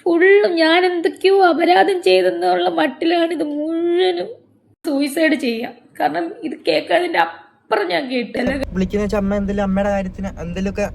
ഫുള്ളും ഞാൻ എന്തൊക്കെയോ അപരാധം ചെയ്തെന്നുള്ള മട്ടിലാണ് ഇത് മുഴുവനും സൂയിസൈഡ് ചെയ്യാം. കാരണം ഇത് കേൾക്കാതിന്റെ അപ്പുറം ഞാൻ കേട്ടല്ല. വിളിക്കുന്ന വെച്ചാൽ അമ്മ എന്തെങ്കിലും അമ്മയുടെ കാര്യത്തിന് എന്തെങ്കിലുമൊക്കെ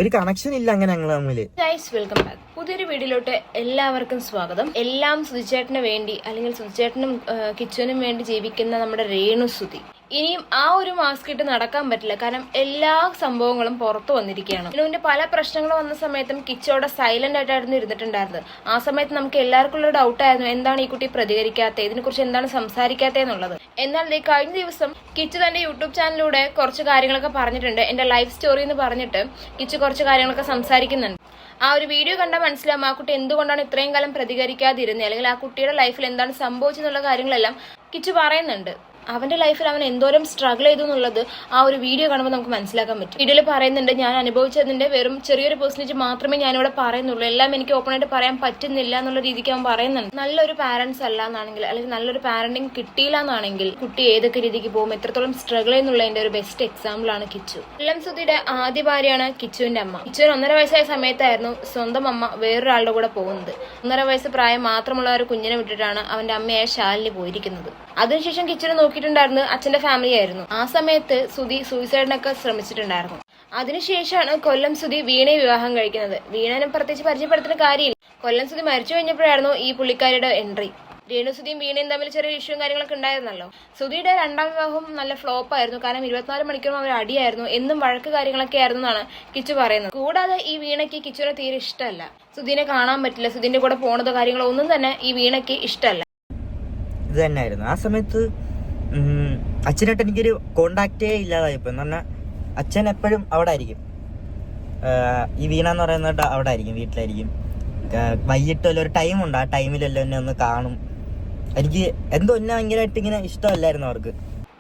ഒരു കണക്ഷൻ ഇല്ല അങ്ങനെ ഞങ്ങൾ തമ്മില്. Guys, welcome back. പുതിയൊരു വീഡിയോയിലോട്ട് എല്ലാവർക്കും സ്വാഗതം. എല്ലാം സുധിച്ചേട്ടന് വേണ്ടി അല്ലെങ്കിൽ സുധിച്ചേട്ടനും കിച്ചുവിനും വേണ്ടി ജീവിക്കുന്ന നമ്മുടെ രേണു സുധി ഇനിയും ആ ഒരു മാസ്ക് ഇട്ട് നടക്കാൻ പറ്റില്ല. കാരണം എല്ലാ സംഭവങ്ങളും പുറത്തു വന്നിരിക്കുകയാണ്. രേണുവിന്റെ പല പ്രശ്നങ്ങൾ വന്ന സമയത്തും കിച്ചോടെ സൈലന്റ് ആയിട്ടായിരുന്നു ഇരുന്നിട്ടുണ്ടായിരുന്നത്. ആ സമയത്ത് നമുക്ക് എല്ലാവർക്കും ഉള്ള ഡൗട്ടായിരുന്നു, എന്താണ് ഈ കുട്ടി പ്രതികരിക്കാത്തത്, ഇതിനെക്കുറിച്ച് എന്താണ് സംസാരിക്കാത്തതെന്നുള്ളത്. എന്നാൽ കഴിഞ്ഞ ദിവസം കിച്ചു തന്റെ യൂട്യൂബ് ചാനലിലൂടെ കുറച്ച് കാര്യങ്ങളൊക്കെ പറഞ്ഞിട്ടുണ്ട്. എന്റെ ലൈഫ് സ്റ്റോറി എന്ന് പറഞ്ഞിട്ട് കിച്ചു കുറച്ച് കാര്യങ്ങളൊക്കെ സംസാരിക്കുന്നുണ്ട്. ആ ഒരു വീഡിയോ കണ്ടാൽ മനസ്സിലാവും ആ കുട്ടി എന്തുകൊണ്ടാണ് ഇത്രയും കാലം പ്രതികരിക്കാതിരുന്നത്, അല്ലെങ്കിൽ ആ കുട്ടിയുടെ ലൈഫിൽ എന്താണ് സംഭവിച്ചെന്നുള്ള കാര്യങ്ങളെല്ലാം കിച്ചു പറയുന്നുണ്ട്. അവന്റെ ലൈഫിൽ അവൻ എന്തോരം സ്ട്രഗിൾ ചെയ്തു എന്നുള്ളത് ആ ഒരു വീഡിയോ കാണുമ്പോൾ നമുക്ക് മനസ്സിലാക്കാൻ പറ്റും. വീഡിയോയിൽ പറയുന്നുണ്ട്, ഞാൻ അനുഭവിച്ചതിന്റെ വെറും ചെറിയൊരു പെർസെന്റേജ് മാത്രമേ ഞാനിവിടെ പറയുന്നുള്ളൂ, എല്ലാം എനിക്ക് ഓപ്പൺ ആയിട്ട് പറയാൻ പറ്റുന്നില്ല എന്നുള്ള രീതിക്ക് അവൻ പറയുന്നുണ്ട്. നല്ലൊരു പാരന്റ്സ് അല്ല എന്നാണെങ്കിൽ, അല്ലെങ്കിൽ നല്ലൊരു പാരന്റിങ് കിട്ടിയില്ല എന്നാണെങ്കിൽ കുട്ടി ഏതൊക്കെ രീതിക്ക് പോകും, എത്രത്തോളം സ്ട്രഗിൾ ചെയ്യുന്നുള്ളതിന്റെ ഒരു ബെസ്റ്റ് എക്സാമ്പിൾ ആണ് കിച്ചു. കൊല്ലം സുധിയുടെ ആദ്യ ഭാര്യയാണ് കിച്ചുവിന്റെ അമ്മ. കിച്ചുവിന് 1.5 വയസ്സായ സമയത്തായിരുന്നു സ്വന്തം അമ്മ വേറൊരാളുടെ കൂടെ പോകുന്നത്. 1.5 വയസ്സ് പ്രായം മാത്രമുള്ള ഒരു കുഞ്ഞിനെ വിട്ടിട്ടാണ് അവന്റെ അമ്മയായ ശാലിനി പോയിരിക്കുന്നത്. അതിനുശേഷം കിച്ചുവിനെ നോക്കിയിട്ടുണ്ടായിരുന്നത് അച്ഛന്റെ ഫാമിലി ആയിരുന്നു. ആ സമയത്ത് സുധി സൂയിസൈഡിനൊക്കെ ശ്രമിച്ചിട്ടുണ്ടായിരുന്നു. അതിനുശേഷമാണ് കൊല്ലം സുധി വീണയെ വിവാഹം കഴിക്കുന്നത്. വീണനെ പ്രത്യേകിച്ച് പരിചയപ്പെടുത്തുന്ന കാര്യമില്ല. കൊല്ലം സുധി മരിച്ചു കഴിഞ്ഞപ്പോഴായിരുന്നു ഈ പുള്ളിക്കാരിയുടെ എൻട്രി. രേണു സുധിയും വീണയും തമ്മിൽ ചെറിയ ഇഷ്യൂവും കാര്യങ്ങളൊക്കെ ഉണ്ടായിരുന്നല്ലോ. സുധിയുടെ 2ാം വിവാഹം നല്ല ഫ്ലോപ്പ് ആയിരുന്നു. കാരണം 24 മണിക്കൂറും അവർ അടിയായിരുന്നു, എന്നും വഴക്ക് കാര്യങ്ങളൊക്കെ ആയിരുന്നു എന്നാണ് കിച്ചു പറയുന്നത്. കൂടാതെ ഈ വീണയ്ക്ക് കിച്ചുവിനെ തീരെ ഇഷ്ടമല്ല. സുധീനെ കാണാൻ പറ്റില്ല, സുധീന്റെ കൂടെ പോണതോ കാര്യങ്ങളോ ഒന്നും തന്നെ ഈ വീണയ്ക്ക് ഇഷ്ടമല്ല. ഇത് തന്നെയായിരുന്നു ആ സമയത്ത്. അച്ഛനായിട്ട് എനിക്കൊരു കോണ്ടാക്റ്റേ ഇല്ലാതായപ്പോ എന്ന് പറഞ്ഞാൽ അച്ഛൻ എപ്പോഴും അവിടെ ആയിരിക്കും. ഈ വീണ എന്ന് പറയുന്നത് അവിടെ ആയിരിക്കും, വീട്ടിലായിരിക്കും. വൈകിട്ടല്ലോ ഒരു ടൈമുണ്ട്, ആ ടൈമിലെല്ലാം എന്നെ ഒന്ന് കാണും. എനിക്ക് എന്തോ എന്നെ ഭയങ്കരമായിട്ട് ഇങ്ങനെ ഇഷ്ടമല്ലായിരുന്നു അവർക്ക്.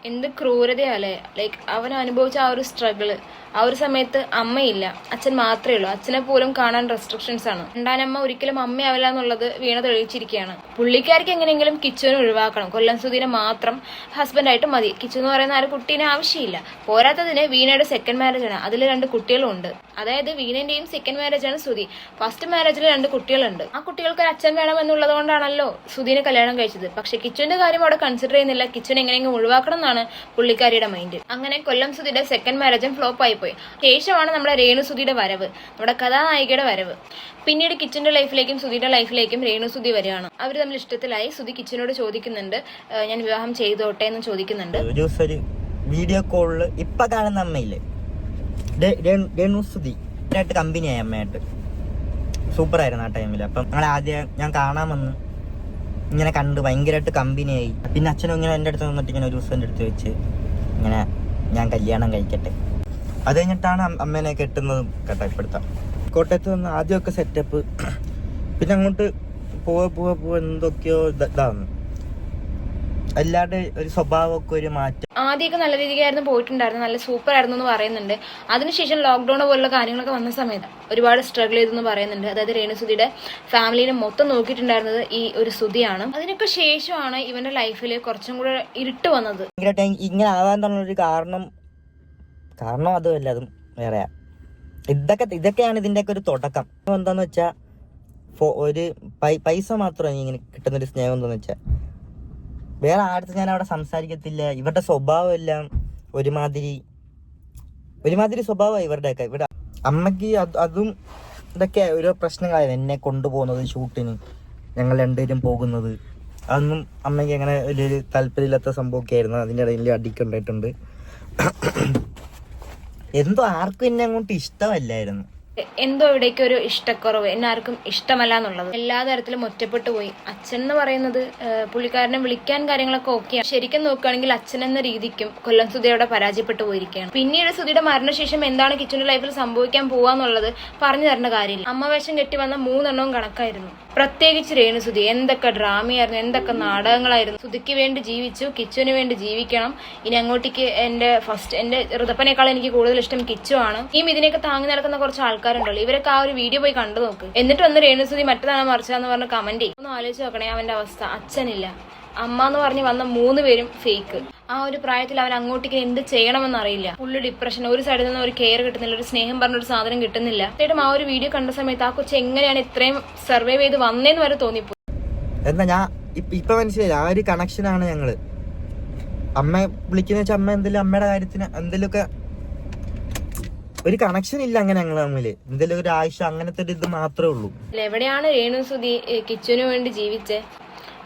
എന്ത് ക്രൂരതയല്ലേ. ലൈക്ക് അവൻ അനുഭവിച്ച ആ ഒരു സ്ട്രഗിള്. ആ ഒരു സമയത്ത് അമ്മയില്ല, അച്ഛൻ മാത്രമേ ഉള്ളൂ. അച്ഛനെ പോലും കാണാൻ റെസ്ട്രിക്ഷൻസ് ആണ്. രണ്ടാനമ്മ ഒരിക്കലും അമ്മയാവില്ല എന്നുള്ളത് വീണ തെളിയിച്ചിരിക്കുകയാണ്. പുള്ളിക്കാർക്ക് എങ്ങനെയെങ്കിലും കിച്ചുവിനെ ഒഴിവാക്കണം. കൊല്ലം സുധീനെ മാത്രം ഹസ്ബൻഡായിട്ട് മതി. കിച്ചു എന്ന് പറയുന്ന ആ ഒരു കുട്ടീനെ ആവശ്യമില്ല. പോരാത്തതിന് വീണയുടെ സെക്കൻഡ് മാരേജ് ആണ്, അതിൽ 2 കുട്ടികളും ഉണ്ട്. അതായത് വീണന്റെയും സെക്കൻഡ് മാരേജ് ആണ് സുധി. ഫസ്റ്റ് മാരേജിൽ 2 കുട്ടികളുണ്ട്. ആ കുട്ടികൾക്ക് ഒരു അച്ഛൻ വേണം എന്നുള്ളത് കൊണ്ടാണല്ലോ സുധീനെ കല്യാണം കഴിച്ചത്. പക്ഷെ കിച്ചുവിന്റെ കാര്യം അവിടെ കൺസിഡർ ചെയ്യുന്നില്ല. കിച്ചുവിനെ എങ്ങനെയെങ്കിലും ഒഴിവാക്കണം എന്നാണ് പുള്ളിക്കാരിയുടെ മൈൻഡ്. അങ്ങനെ കൊല്ലം സുധിയുടെ സെക്കൻഡ് മാരേജും ഫ്ലോപ്പ് ആയി പോയി. ശേഷമാണ് നമ്മുടെ രേണു സുധിയുടെ വരവ്, നമ്മുടെ കഥാനായികയുടെ വരവ്. പിന്നീട് കിച്ചുവിന്റെ ലൈഫിലേക്കും സുധിയുടെ ലൈഫിലേക്കും രേണു സുധി വരികയാണ്. അവർ തമ്മിൽ ഇഷ്ടത്തിലായി. സുധി കിച്ചുവിനോട് ചോദിക്കുന്നുണ്ട്, ഞാൻ വിവാഹം ചെയ്തോട്ടെ എന്ന് ചോദിക്കുന്നുണ്ട്. ഒരു ദിവസം ഒരു വീഡിയോ കോളില് ഇപ്പൊ കാണുന്ന അമ്മയില്ലേ രേണു സുധി ആയിട്ട് കമ്പനിയായി അമ്മയായിട്ട്. സൂപ്പർ ആയിരുന്നു ആ ടൈമിൽ. അപ്പം ഞങ്ങൾ ആദ്യം ഞാൻ കാണാൻ വന്ന് ഇങ്ങനെ കണ്ട് ഭയങ്കരമായിട്ട് കമ്പനിയായി. പിന്നെ അച്ഛനും ഇങ്ങനെ എൻ്റെ അടുത്ത് വന്നിട്ട് ഇങ്ങനെ ഒരു ദിവസം എൻ്റെ അടുത്ത് വെച്ച് ഇങ്ങനെ ഞാൻ കല്യാണം കഴിക്കട്ടെ. അത് കഴിഞ്ഞിട്ടാണ് അമ്മേനെ കെട്ടുന്നതും കേട്ടോ. ഇപ്പോഴത്തെ കോട്ടയത്ത് വന്ന് ആദ്യമൊക്കെ സെറ്റപ്പ്, പിന്നെ അങ്ങോട്ട് പോവാ എന്തൊക്കെയോ ഇതാവുന്നു. അല്ലാണ്ട് ഒരു സ്വഭാവമൊക്കെ ഒരു മാറ്റം. ആദ്യമൊക്കെ നല്ല രീതിക്കായിരുന്നു പോയിട്ടുണ്ടായിരുന്നു, നല്ല സൂപ്പർ ആയിരുന്നു എന്ന് പറയുന്നുണ്ട്. അതിനുശേഷം ലോക്ക്ഡൌൺ പോലുള്ള കാര്യങ്ങളൊക്കെ വന്ന സമയത്ത് ഒരുപാട് സ്ട്രഗിൾ ചെയ്തെന്ന് പറയുന്നുണ്ട്. അതായത് രേണു സുധിയുടെ ഫാമിലിനെ മൊത്തം നോക്കിയിട്ടുണ്ടായിരുന്നത് ഈ ഒരു സുധിയാണ്. അതിനൊക്കെ ശേഷമാണ് ഇവന്റെ ലൈഫിൽ കുറച്ചും കൂടെ ഇരുട്ട് വന്നത്. ഇങ്ങനെ ആവാൻ തന്നൊരു കാരണം അതുമല്ല, അതും വേറെയാ. ഇതൊക്കെയാണ് ഇതിന്റെയൊക്കെ ഒരു തുടക്കം. എന്താന്ന് വെച്ചാ ഒരു പൈസ മാത്രമാണ് ഇങ്ങനെ കിട്ടുന്നൊരു സ്നേഹം. എന്താന്ന് വെച്ചാൽ വേറെ ആടുത്ത് ഞാൻ അവിടെ സംസാരിക്കത്തില്ല. ഇവരുടെ സ്വഭാവം എല്ലാം ഒരുമാതിരി സ്വഭാവമായി ഇവരുടെയൊക്കെ. ഇവിടെ അമ്മയ്ക്ക് അതും ഇതൊക്കെ ഓരോ പ്രശ്നങ്ങളായിരുന്നു. എന്നെ കൊണ്ടുപോകുന്നത് ഷൂട്ടിന്, ഞങ്ങൾ 2 പേരും പോകുന്നത്, അതൊന്നും അമ്മയ്ക്ക് അങ്ങനെ വലിയൊരു താല്പര്യമില്ലാത്ത സംഭവമൊക്കെ ആയിരുന്നു. അതിൻ്റെ ഇടയിൽ അടിക്കുണ്ടായിട്ടുണ്ട്. എന്തോ ആർക്കും എന്നെ അങ്ങോട്ട് ഇഷ്ടമല്ലായിരുന്നു. എന്തോ ഇവിടേക്ക് ഒരു ഇഷ്ടക്കുറവ്, എന്നെ ആർക്കും ഇഷ്ടമല്ല എന്നുള്ളത്. എല്ലാ തരത്തിലും ഒറ്റപ്പെട്ടു പോയി. അച്ഛൻ എന്ന് പറയുന്നത് പുള്ളിക്കാരനെ വിളിക്കാൻ കാര്യങ്ങളൊക്കെ ഓക്കെയാണ്. ശരിക്കും നോക്കുകയാണെങ്കിൽ അച്ഛൻ എന്ന രീതിക്കും കൊല്ലം സുധിയോടെ പരാജയപ്പെട്ടു പോയിരിക്കുകയാണ്. പിന്നീട് സുധിയുടെ മരണശേഷം എന്താണ് കിച്ചുവിന്റെ ലൈഫിൽ സംഭവിക്കാൻ പോവാന്നുള്ളത് പറഞ്ഞു തരേണ്ട കാര്യമില്ല. അമ്മ വേഷം കെട്ടി വന്ന 3 എണ്ണവും കണക്കായിരുന്നു. പ്രത്യേകിച്ച് രേണു സുധി എന്തൊക്കെ ഡ്രാമയായിരുന്നു, എന്തൊക്കെ നാടകങ്ങളായിരുന്നു. സുധിക്ക് വേണ്ടി ജീവിച്ചു, കിച്ചുവിന് വേണ്ടി ജീവിക്കണം. ഇനി അങ്ങോട്ടേക്ക് എന്റെ ഋതപ്പനേക്കാൾ എനിക്ക് കൂടുതൽ ഇഷ്ടം കിച്ചു ആണ്. ഇതിനെയൊക്കെ താങ്ങി നടക്കുന്ന കുറച്ച് ആൾക്കാരുണ്ടല്ലോ, ഇവരൊക്കെ ആ ഒരു വീഡിയോ പോയി കണ്ടു നോക്ക്. എന്നിട്ട് ഒന്ന് രേണു സുധി മറ്റേതാണ് മറിച്ചാന്ന് പറഞ്ഞ് കമന്റ് ചെയ്യും. ഒന്ന് ആലോചിച്ച് നോക്കണേ അവന്റെ അവസ്ഥ. അച്ഛനില്ല, അമ്മ എന്ന് പറഞ്ഞ് വന്ന 3 പേരും ഫേക്ക്. ആ ഒരു പ്രായത്തിൽ അവൻ അങ്ങോട്ടേക്ക് എന്ത് ചെയ്യണമെന്ന് അറിയില്ല. ഫുള്ള് ഡിപ്രഷൻ, ഒരു സൈഡിൽ നിന്ന് ഒരു കെയർ കിട്ടുന്നില്ല, ഒരു സ്നേഹം പറഞ്ഞൊരു സാധനം കിട്ടുന്നില്ല. തീർച്ചയായിട്ടും ആ ഒരു വീഡിയോ കണ്ട സമയത്ത് ആ കൊച്ചു എങ്ങനെയാണ് ഇത്രയും സർവൈവ് ചെയ്ത് വന്നേന്ന് വരെ തോന്നിപ്പോയി. എന്താ ഞാൻ ഇപ്പൊ മനസ്സിലായില്ല, ആ ഒരു കണക്ഷനാണ് ഞങ്ങള്. അമ്മ വിളിക്കുന്ന വെച്ചാൽ അമ്മ എന്തെങ്കിലും അമ്മയുടെ കാര്യത്തിന് എന്തെങ്കിലുമൊക്കെ ഒരു കണക്ഷൻ ഇല്ല അങ്ങനെ ഞങ്ങൾ തമ്മില്. എന്തെങ്കിലും ഒരു ആവശ്യം അങ്ങനത്തെ ഒരു ഇത് മാത്രമേ ഉള്ളൂ. എവിടെയാണ് രേണുസുതി കിച്ചുവിന് വേണ്ടി ജീവിച്ചേ?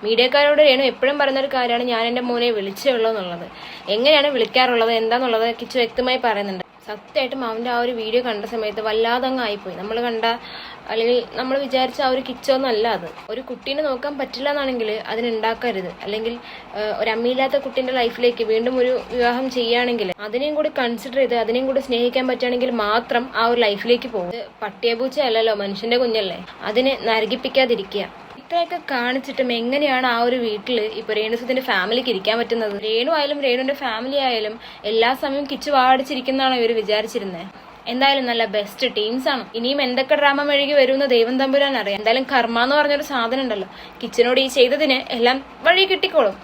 മീഡിയക്കാരോട് രേണു എപ്പോഴും പറയുന്നൊരു കാര്യമാണ് ഞാൻ എൻ്റെ മോനെ വിളിച്ചേ ഉള്ളൂ എന്നുള്ളത്. എങ്ങനെയാണ് വിളിക്കാറുള്ളത് എന്താന്നുള്ളത് കിച്ചു വ്യക്തമായി പറയുന്നുണ്ട്. സത്യമായിട്ടും അവൻ്റെ ആ ഒരു വീഡിയോ കണ്ട സമയത്ത് വല്ലാതെ അങ്ങ് ആയിപ്പോയി. നമ്മൾ കണ്ട അല്ലെങ്കിൽ നമ്മൾ വിചാരിച്ച ആ ഒരു കിച്ചോന്നല്ല അത്. ഒരു കുട്ടീനെ നോക്കാൻ പറ്റില്ല എന്നാണെങ്കിൽ അതിനുണ്ടാക്കരുത്. അല്ലെങ്കിൽ ഒരു അമ്മയില്ലാത്ത കുട്ടീൻ്റെ ലൈഫിലേക്ക് വീണ്ടും ഒരു വിവാഹം ചെയ്യുകയാണെങ്കിൽ അതിനെയും കൂടി കൺസിഡർ ചെയ്ത് അതിനെയും കൂടി സ്നേഹിക്കാൻ പറ്റുകയാണെങ്കിൽ മാത്രം ആ ഒരു ലൈഫിലേക്ക് പോകും. പട്ടിയപൂച്ച അല്ലല്ലോ, മനുഷ്യന്റെ കുഞ്ഞല്ലേ. അതിനെ നരകിപ്പിക്കാതിരിക്കുക. ഇത്രയൊക്കെ കാണിച്ചിട്ടും എങ്ങനെയാണ് ആ ഒരു വീട്ടില് ഇപ്പൊ രേണുസുതിന്റെ ഫാമിലിക്ക് ഇരിക്കാൻ പറ്റുന്നത്? രേണു ആയാലും രേണുവിന്റെ ഫാമിലി ആയാലും എല്ലാ സമയവും കിച്ചു വാടിച്ചിരിക്കുന്നതാണോ ഇവർ വിചാരിച്ചിരുന്നത്? എന്തായാലും നല്ല ബെസ്റ്റ് ടീംസ് ആണ്. ഇനിയും എന്തൊക്കെ ഡ്രാമ മെഴുകി വരുമെന്ന് ദൈവം തമ്പുരാൻ അറിയാം. എന്തായാലും കർമ്മ എന്ന് പറഞ്ഞൊരു സാധനം ഉണ്ടല്ലോ, കിച്ചനോട് ഈ ചെയ്തതിന് എല്ലാം വഴി കിട്ടിക്കോളും.